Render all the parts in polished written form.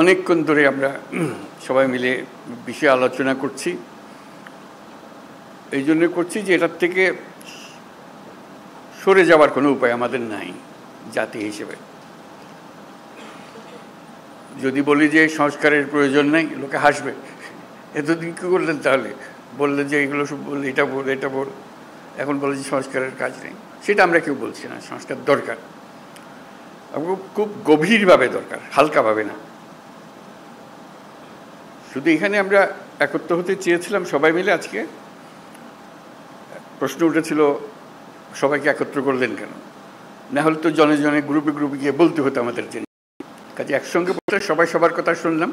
অনেকক্ষণ ধরে আমরা সবাই মিলে বিষয়ে আলোচনা করছি। এই জন্য করছি যে এটার থেকে সরে যাওয়ার কোনো উপায় আমাদের নাই জাতি হিসেবে। যদি বলি যে সংস্কারের প্রয়োজন নেই, লোকে হাসবে, এতদিন কী করলেন তাহলে? বললেন যে এগুলো সব বললে, এটা বল এটা বল, এখন বলে যে সংস্কারের কাজ নেই। সেটা আমরা কেউ বলছি না, সংস্কার দরকার, খুব গভীরভাবে দরকার, হালকাভাবে না। শুধু এখানে আমরা একত্র হতে চেয়েছিলাম সবাই মিলে। আজকে প্রশ্ন উঠেছিল সবাইকে একত্র করলেন কেন? না হলে তো জনে জনে গ্রুপে গ্রুপে গিয়ে বলতে হতো আমাদের জন্য। কাজে একসঙ্গে বলতে সবাই সবার কথা শুনলাম,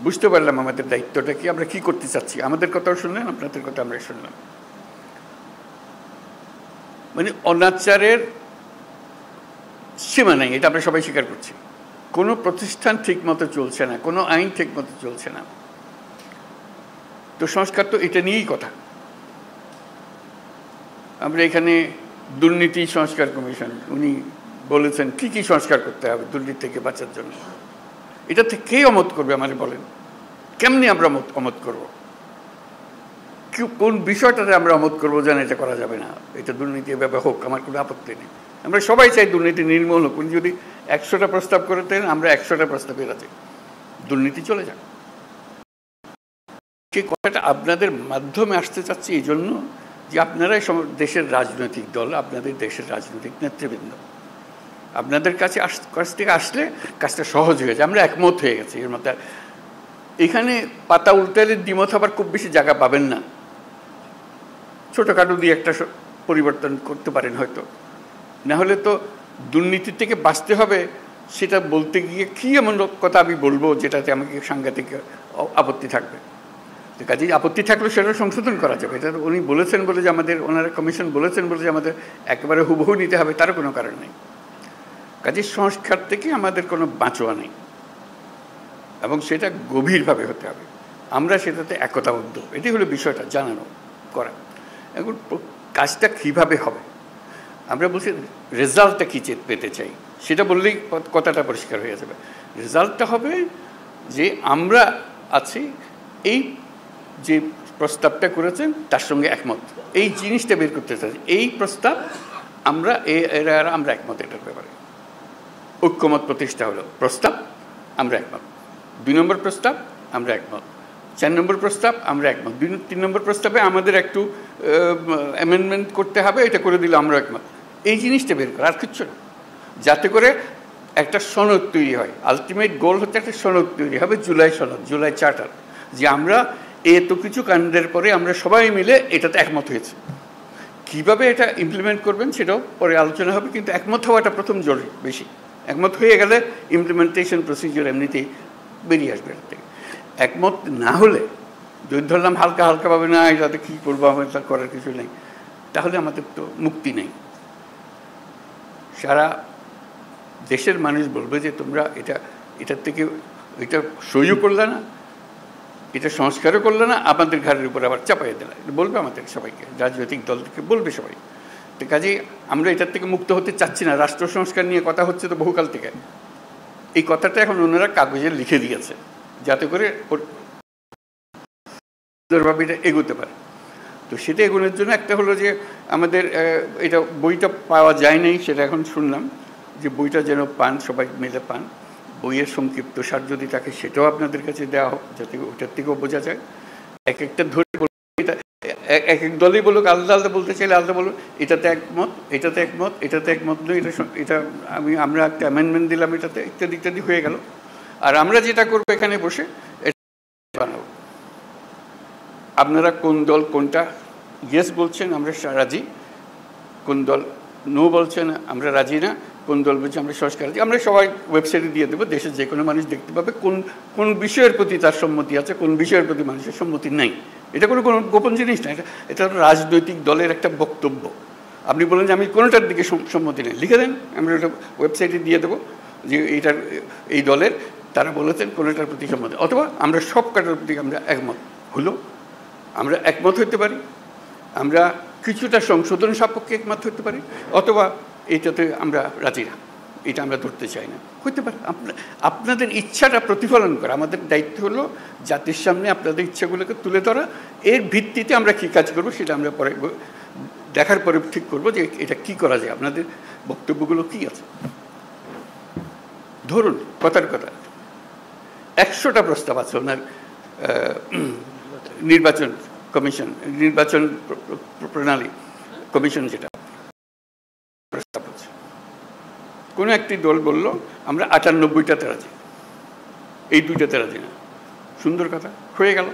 বুঝতে পারলাম আমাদের দায়িত্বটা কি, আমরা কি করতে চাচ্ছি। আমাদের কথাও শুনলেন, আপনাদের কথা আমরা শুনলাম। মানে অনাচারের সীমা নেই, এটা আমরা সবাই স্বীকার করছি। কোনো প্রতিষ্ঠান ঠিক মতো চলছে না, কোনো আইন ঠিক মতো চলছে না। তো সংস্কার তো এটা নিয়েই কথা। আমরা এখানে দুর্নীতি সংস্কার কমিশন, উনি বলেছেন কী কী সংস্কার করতে হবে দুর্নীতি থেকে বাঁচার জন্য। এটা থেকে কে অমত করবে আমাদের বলেন? কেমনি আমরা অমত করব? কোন বিষয়টাতে আমরা অমত করবো যেন এটা করা যাবে না, এটা দুর্নীতি এভাবে হোক, আমার কোনো আপত্তি নেই। আমরা সবাই চাই দুর্নীতি নির্মূল হোক। উনি যদি 100টা প্রস্তাব করে দেন, আমরা 100টা প্রস্তাবে রাজি, দুর্নীতি চলে যাক। সেই কথাটা আপনাদের মাধ্যমে আসতে চাচ্ছি এই জন্য যে আপনারাই দেশের রাজনৈতিক দল, আপনাদের দেশের রাজনৈতিক নেতৃবৃন্দ, আপনাদের কাছ থেকে আসলে কাজটা সহজ হয়ে যায়। আমরা একমত হয়ে গেছি এর মধ্যে। এখানে পাতা উল্টালে দ্বিমত আবার খুব বেশি জায়গা পাবেন না। ছোটোখাটো দিয়ে একটা পরিবর্তন করতে পারেন হয়তো, না হলে তো দুর্নীতির থেকে বাঁচতে হবে। সেটা বলতে গিয়ে কী এমন কথা আমি বলবো যেটাতে আমাকে সাংঘাতিক আপত্তি থাকবে। তো কাজেই আপত্তি থাকলে সেটা সংশোধন করা যাবে। এটা উনি বলেছেন বলে যে আমাদের, ওনারা কমিশন বলেছেন বলে যে আমাদের একেবারে হুবহু নিতে হবে তারও কোনো কারণ নেই। কাজেই সংস্কার থেকে আমাদের কোনো বাঁচোয়া নেই, এবং সেটা গভীরভাবে হতে হবে। আমরা সেটাতে একতাবদ্ধ, এটাই হলো বিষয়টা, জানানো করা। এখন কাজটা কীভাবে হবে? আমরা বলছি রেজাল্টটা কী পেতে চাই, সেটা বললেই কথাটা পরিষ্কার হয়ে যাবে। রেজাল্টটা হবে যে আমরা আছি, এই যে প্রস্তাবটা করেছেন তার সঙ্গে একমত, এই জিনিসটা বের করতে চাই। এই প্রস্তাব আমরা আমরা একমত, এটার ব্যাপারে ঐক্যমত প্রতিষ্ঠা হলো। প্রস্তাব আমরা একমত, 2 নম্বর প্রস্তাব আমরা একমত, 4 নম্বর প্রস্তাব আমরা একমত, 3 নম্বর প্রস্তাবে আমাদের একটু অ্যামেন্ডমেন্ট করতে হবে, এটা করে দিলে আমরা একমত। এই জিনিসটা বের করা, আর কিচ্ছু না, যাতে করে একটা সনদ তৈরি হয়। আলটিমেট গোল হচ্ছে একটা সনদ তৈরি হবে, জুলাই সনদ, জুলাই চার্টার, যে আমরা এত কিছু কাণ্ডের পরে আমরা সবাই মিলে এটাতে একমত হয়েছে। কীভাবে এটা ইমপ্লিমেন্ট করবেন সেটাও পরে আলোচনা হবে, কিন্তু একমত হওয়াটা প্রথম জরুরি বেশি। একমত হয়ে গেলে ইমপ্লিমেন্টেশন প্রসিজিওর এমনিতেই বেরিয়ে আসবে এর থেকে। একমত না হলে, যদি ধরলাম হালকা হালকাভাবে না, এটাতে কী করবো, আমার তা করার কিছু নেই, তাহলে আমাদের তো মুক্তি নেই। সারা দেশের মানুষ বলবে যে তোমরা এটার থেকে এটা সহ্য করলে না, এটা সংস্কারও করলে না, আমাদের ঘরের উপর আবার চাপাইয়ে দিলে, বলবে আমাদের সবাইকে, রাজনৈতিক দল থেকে বলবে সবাই। তো কাজেই আমরা এটার থেকে মুক্ত হতে চাচ্ছি না। রাষ্ট্র সংস্কার নিয়ে কথা হচ্ছে তো বহুকাল থেকে। এই কথাটা এখন ওনারা কাগজে লিখে দিয়েছে যাতে করে সুন্দরভাবে এটা এগোতে পারে। তো সেটা এগোনোর জন্য একটা হলো যে আমাদের এটা বইটা পাওয়া যায় নাই, সেটা এখন শুনলাম যে বইটা যেন পান, সবাই মিলে পান। বইয়ের সংক্ষিপ্ত সার যদি থাকে সেটাও আপনাদের কাছে দেওয়া হোক, যাতে ওটার থেকেও বোঝা যায়। এক একটা ধরে এটা এক এক দলই বলুক, আলাদা আলাদা বলতে চাইলে আলাদা বলুক, এটাতে একমত, এটাতে একমত, এটাতে একমত নয়, এটা আমরা একটা অ্যামেন্ডমেন্ট দিলাম এটাতে, ইত্যাদি ইত্যাদি হয়ে গেল। আর আমরা যেটা করবো এখানে বসে বানাবো। আপনারা কোন দল কোনটা ইয়েস বলছেন আমরা রাজি, কোন দল নো বলছেন আমরা রাজি না, কোন দল বলছে আমরা সংস্কার রাজি, আমরা সবাই ওয়েবসাইটে দিয়ে দেবো। দেশের যে কোনো মানুষ দেখতে পাবে কোন কোন বিষয়ের প্রতি তার সম্মতি আছে, কোন বিষয়ের প্রতি মানুষের সম্মতি নেই। এটা কোনো গোপন জিনিস না, এটা রাজনৈতিক দলের একটা বক্তব্য। আপনি বলেন যে আমি কোনোটার দিকে সম্মতি নেই, লিখে দেন, আমরা ওটা ওয়েবসাইটে দিয়ে দেবো যে এইটার এই দলের তারা বলেছেন কোনোটার প্রতি সম্মতি, অথবা আমরা সব কাটার প্রতি আমরা একমত হলো। আমরা একমত হতে পারি, আমরা কিছুটা সংশোধন সাপেক্ষে একমত হতে পারি, অথবা এইটাতে আমরা রাজি না, এটা আমরা ধরতে চাই না। হইতে পারে আপনাদের ইচ্ছাটা প্রতিফলন করা। আমাদের দায়িত্ব হলো জাতির সামনে আপনাদের ইচ্ছাগুলোকে তুলে ধরা, এর ভিত্তিতে আমরা কী কাজ করবো সেটা আমরা পরে দেখার পরে ঠিক করবো যে এটা কি করা যায়, আপনাদের বক্তব্যগুলো কি আছে। ধরুন কথার কথা 100টা প্রস্তাব আছে ওনার নির্বাচন কমিশন, নির্বাচন প্রণালী কমিশন, যেটা প্রস্তাব আছে। কোনো একটি দল বলল আমরা 98টাতে রাজি, এই 2টাতে রাজি না। সুন্দর কথা, হয়ে গেল,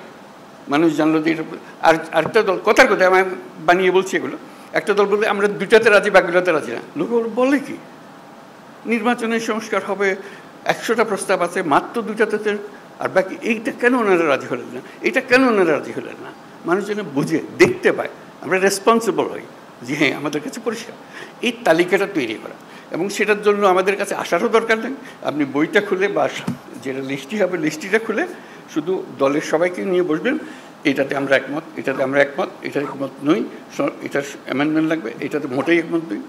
মানুষ জানলো যে এটা। আর আরেকটা দল, কথার কথা আমি বানিয়ে বলছি এগুলো, একটা দল বললে আমরা 2টাতে রাজি, বাকিটাতে রাজি না। লোক বলে কি নির্বাচনের সংস্কার হবে, 100টা প্রস্তাব আছে, মাত্র 2টাতে আর বাকি। এইটা কেন ওনারা রাজি হলেন না, এটা কেন ওনারা রাজি হলেন না? মানুষ যেন বুঝে দেখতে পায়, আমরা রেসপন্সিবল হই যে হ্যাঁ আমাদের কাছে পরিষ্কার। এই তালিকাটা তৈরি করা, এবং সেটার জন্য আমাদের কাছে আসারও দরকার নেই। আপনি বইটা খুলে বা যেটা লিস্টটি হবে লিস্টটিটা খুলে শুধু দলের সবাইকে নিয়ে বসবেন, এটাতে আমরা একমত, এটাতে আমরা একমত, এটার একমত নই, এটার অ্যামেন্ডমেন্ট লাগবে, এটাতে মোটেই একমত নই।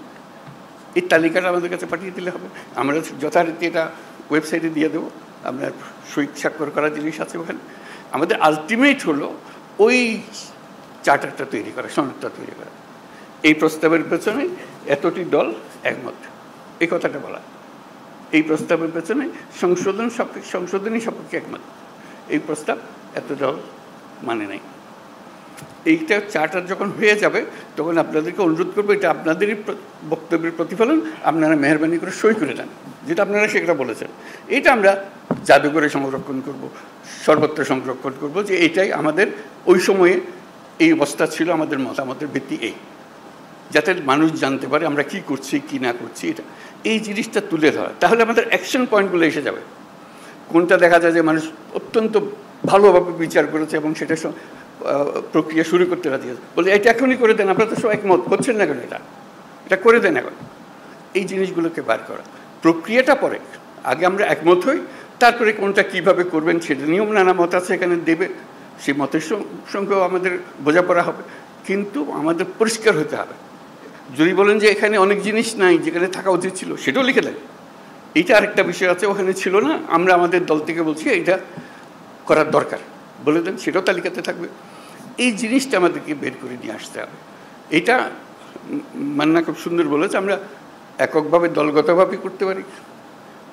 এই তালিকাটা আমাদের কাছে পাঠিয়ে দিলে হবে। আমরা যথারীতি এটা ওয়েবসাইটে দিয়ে দেবো, আপনার সই স্বাক্ষর করা জিনিস আছে ওখানে। আমাদের আলটিমেট হলো ওই চার্টারটা তৈরি করা, সনদটা তৈরি করা। এই প্রস্তাবের পেছনে এতটি দল একমত, এই কথাটা বলা। এই প্রস্তাবের পেছনে সংশোধনী সপক্ষে একমত, এই প্রস্তাব এত দল মানে নাই। এইটা চার্টার যখন হয়ে যাবে তখন আপনাদেরকে অনুরোধ করবো, এটা আপনাদেরই বক্তব্যের প্রতিফলন, আপনারা মেহরবানি করে সই করে দেন, যেটা আপনারা সেটা বলেছেন। এটা আমরা জাদুঘরে সংরক্ষণ করব, সর্বত্র সংরক্ষণ করব, যে এটাই আমাদের ওই সময়ে এই অবস্থা ছিল, আমাদের মতামতের ভিত্তি এই, যাতে মানুষ জানতে পারে আমরা কি করছি কি না করছি। এটা এই জিনিসটা তুলে ধরা, তাহলে আমাদের অ্যাকশন পয়েন্টগুলো এসে যাবে। কোনটা দেখা যায় যে মানুষ অত্যন্ত ভালোভাবে বিচার করেছে এবং সেটা প্রক্রিয়া শুরু করতে রাজি আছে, বলে এটা এখনই করে দেন, আপনারা তো সব একমত করছেন না কেন, এটা করে দেন এখন। এই জিনিসগুলোকে বার করা, প্রক্রিয়াটা পরে, আগে আমরা একমত হই, তারপরে কোনটা কিভাবে করবেন সেটা নিয়ম নানা মত আছে এখানে দেবে, সেই মতের সঙ্গেও আমাদের বোঝাপড়া হবে। কিন্তু আমাদের পরিষ্কার হতে হবে। যদি বলেন যে এখানে অনেক জিনিস নাই যেখানে থাকা উচিত ছিল, সেটাও লিখে দেন। এইটা আরেকটা বিষয় আছে, ওখানে ছিল না, আমরা আমাদের দল থেকে বলছি এটা করার দরকার, বলে দেন, সেটাও তালিকাতে থাকবে। এই জিনিসটা আমাদেরকে বের করে নিয়ে আসতে হবে। এটা মান্না খুব সুন্দর বলেছে, আমরা এককভাবে দলগতভাবে করতে পারি,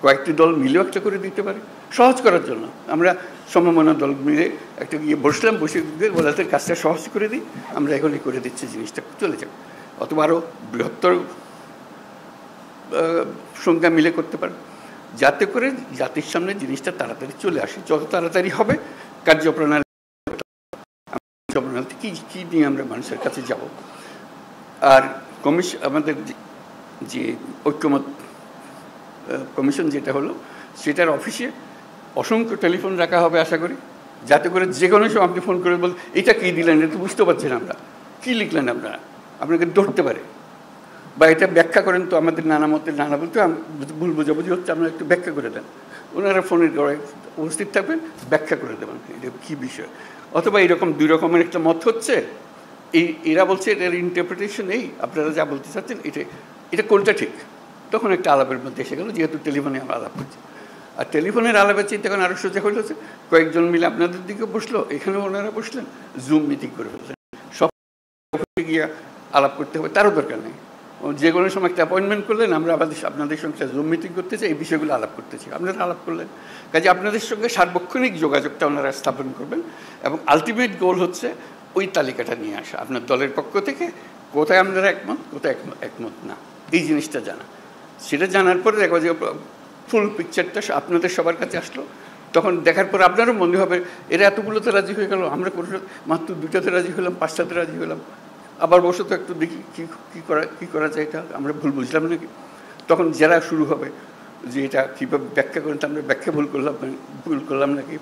কয়েকটি দল মিলেও একটা করে দিতে পারি, সহজ করার জন্য। আমরা সমমনা দল মিলে একটা গিয়ে বসলাম, বসে দিয়ে বলাতে কাজটা সহজ করে দিই, আমরা এখনই করে দিচ্ছি, জিনিসটা চলে যাবে। অথবা আরও বৃহত্তর সংখ্যা মিলে করতে পারে, যাতে করে জাতির সামনে জিনিসটা তাড়াতাড়ি চলে আসে। যত তাড়াতাড়ি হবে কার্যপ্রণালী কী নিয়ে আমরা মানুষের কাছে যাব। আর আমাদের যে ঐক্যমত কমিশন যেটা হলো, সেটার অফিসে অসংখ্য টেলিফোন রাখা হবে আশা করি, যাতে করে যে কোনো সময় আপনি ফোন করে বল এটা কী দিলেন, এটা তো বুঝতে পারছেন আমরা, কী লিখলেন আপনারা, আপনাকে ধরতে পারে। বা এটা ব্যাখ্যা করেন তো, আমাদের নানা মতের নানা বলতে ভুল বোঝাবুঝি হচ্ছে, আপনারা একটু ব্যাখ্যা করে দেন। ওনারা ফোনের গড়ায় উপস্থিত থাকবেন, ব্যাখ্যা করে দেবেন এটা কী বিষয়। অথবা এইরকম 2 রকমের একটা মত হচ্ছে, এরা বলছে এটার ইন্টারপ্রিটেশন এই, আপনারা যা বলতে চাচ্ছেন এটা কোনটা ঠিক। তখন একটা আলাপের মধ্যে এসে গেল, যেহেতু টেলিফোনে আমরা আলাপ করছি। আর টেলিফোনের আলাপের চেয়ে তখন আরও সোজা হয়েছে, কয়েকজন মিলে আপনাদের দিকে বসলো, এখানেও ওনারা বসলেন, জুম মিটিং করে ফেললেন। সব গিয়ে আলাপ করতে হবে তারও দরকার নেই, যে কোনো সময় একটা অ্যাপয়েন্টমেন্ট করলেন, আমরা আপনাদের সঙ্গে জুম মিটিং করতে চাই, এই বিষয়গুলো আলাপ করতে চাই, আপনারা আলাপ করলেন। কাজে আপনাদের সঙ্গে সার্বক্ষণিক যোগাযোগটা ওনারা স্থাপন করবেন, এবং আলটিমেট গোল হচ্ছে ওই তালিকাটা নিয়ে আসা আপনার দলের পক্ষ থেকে, কোথায় আপনারা একমত, কোথায় একমত না, এই জিনিসটা জানা। সেটা জানার পরে দেখো যে ফুল পিকচারটা আপনাদের সবার কাছে আসলো, তখন দেখার পর আপনারও মনে হবে এরা এতগুলোতে রাজি হয়ে গেল, আমরা কোনো মাত্র 2টাতে রাজি হলাম, 5টাতে রাজি হলাম, আবার বসে তো একটু দেখি কী করা যায়, এটা আমরা ভুল বুঝলাম নাকি। তখন যারা শুরু হবে যে এটা কীভাবে ব্যাখ্যা করেন, আমরা ব্যাখ্যা ভুল করলাম নাকি,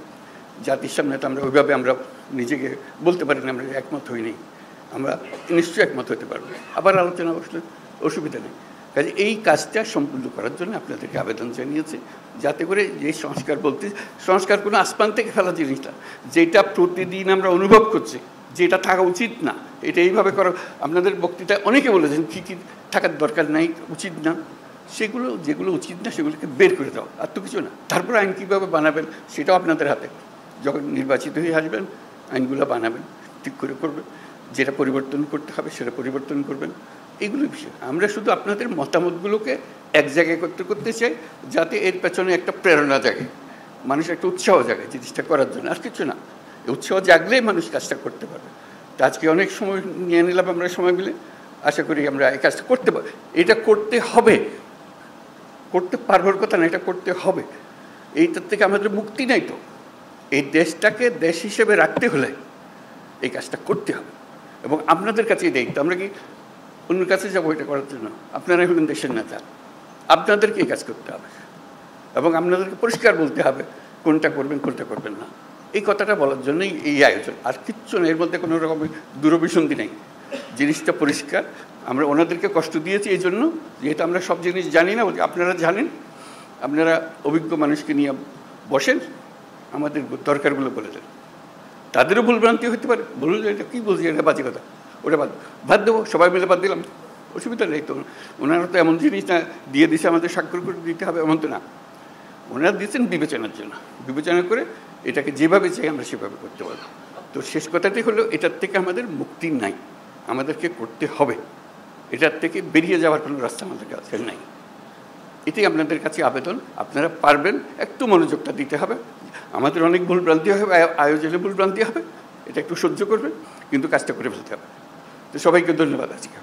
জাতির সামনে তো আমরা ওইভাবে আমরা নিজেকে বলতে পারি না আমরা একমত হইনি, আমরা নিশ্চয়ই একমত হতে পারবো, আবার আলোচনা বসলে অসুবিধা নেই। কাজে এই কাজটা সম্পূর্ণ করার জন্য আপনাদেরকে আবেদন জানিয়েছে, যাতে করে যে সংস্কার কোনো আসমান থেকে ফেলা জিনিসটা, যেটা প্রতিদিন আমরা অনুভব করছি যেটা থাকা উচিত না, এটা এইভাবে করা। আপনাদের বক্তৃতায় অনেকে বলেছেন কী কী থাকার দরকার নাই, উচিত না, সেগুলো যেগুলো উচিত না সেগুলোকে বের করে দাও, আর তো কিছু না। তারপর আইন কীভাবে বানাবেন সেটাও আপনাদের হাতে। যখন নির্বাচিত হয়ে আসবেন আইনগুলো বানাবেন, ঠিক করে করবেন, যেটা পরিবর্তন করতে হবে সেটা পরিবর্তন করবেন। এইগুলো বিষয় আমরা শুধু আপনাদের মতামতগুলোকে এক জায়গায় করতে চাই, যাতে এর পেছনে একটা প্রেরণা জাগে, মানুষ একটা উৎসাহ জাগে জিনিসটা করার জন্য, আর কিছু না। উৎসাহ জাগলেই মানুষ কাজটা করতে পারবে। তো আজকে অনেক সময় নিয়ে নিলাম আমরা সময় মিলে, আশা করি আমরা এই কাজটা করতে পারব। এটা করতে হবে, করতে পারবার কথা না, এটা করতে হবে। এইটার থেকে আমাদের মুক্তি নাই তো। এই দেশটাকে দেশ হিসেবে রাখতে হলে এই কাজটা করতে হবে, এবং আপনাদের কাছেই দায়িত্ব। আমরা কি অন্যের কাছে যাবো এটা করার জন্য? আপনারাই হলেন দেশের নেতা, আপনাদেরকে এই কাজ করতে হবে, এবং আপনাদেরকে পরিষ্কার বলতে হবে কোনটা করবেন কোনটা করবেন না। এই কথাটা বলার জন্যই এই আয়োজন, আর কিচ্ছু না। এর মধ্যে কোনো রকম দূরভিসন্ধি নেই, জিনিসটা পরিষ্কার। আমরা ওনাদেরকে কষ্ট দিয়েছি এই জন্য, যেহেতু আমরা সব জিনিস জানি না, আপনারা জানেন। আপনারা অভিজ্ঞ মানুষকে নিয়ে বসেন, আমাদের দরকারগুলো বলে দেন। তাদেরও ভুলভ্রান্তি হতে পারে, বলুন এটা কী বলছি, এটা বাজে কথা, ওটা বাদ দেবো, সবাই মিলে বাদ দিলাম, অসুবিধা নেই তো। ওনারা তো এমন জিনিস না দিয়ে দিছে আমাদের স্বাক্ষর করে দিতে হবে এমন তো না। ওনারা দিয়েছেন বিবেচনার জন্য, বিবেচনা করে এটাকে যেভাবে চাই আমরা সেভাবে করতে পারবো। তো শেষ কথাটি হলো, এটার থেকে আমাদের মুক্তি নাই, আমাদেরকে করতে হবে। এটার থেকে বেরিয়ে যাওয়ার কোনো রাস্তা আমাদের কাছে নাই। এটাই আপনাদের কাছে আবেদন। আপনারা পারবেন, একটু মনোযোগটা দিতে হবে। আমাদের অনেক ভুলভ্রান্তি হবে, আয়োজনে ভুলভ্রান্তি হবে, এটা একটু সহ্য করবেন, কিন্তু কাজটা করে ফেলতে হবে। তো সবাইকে ধন্যবাদ আজকে।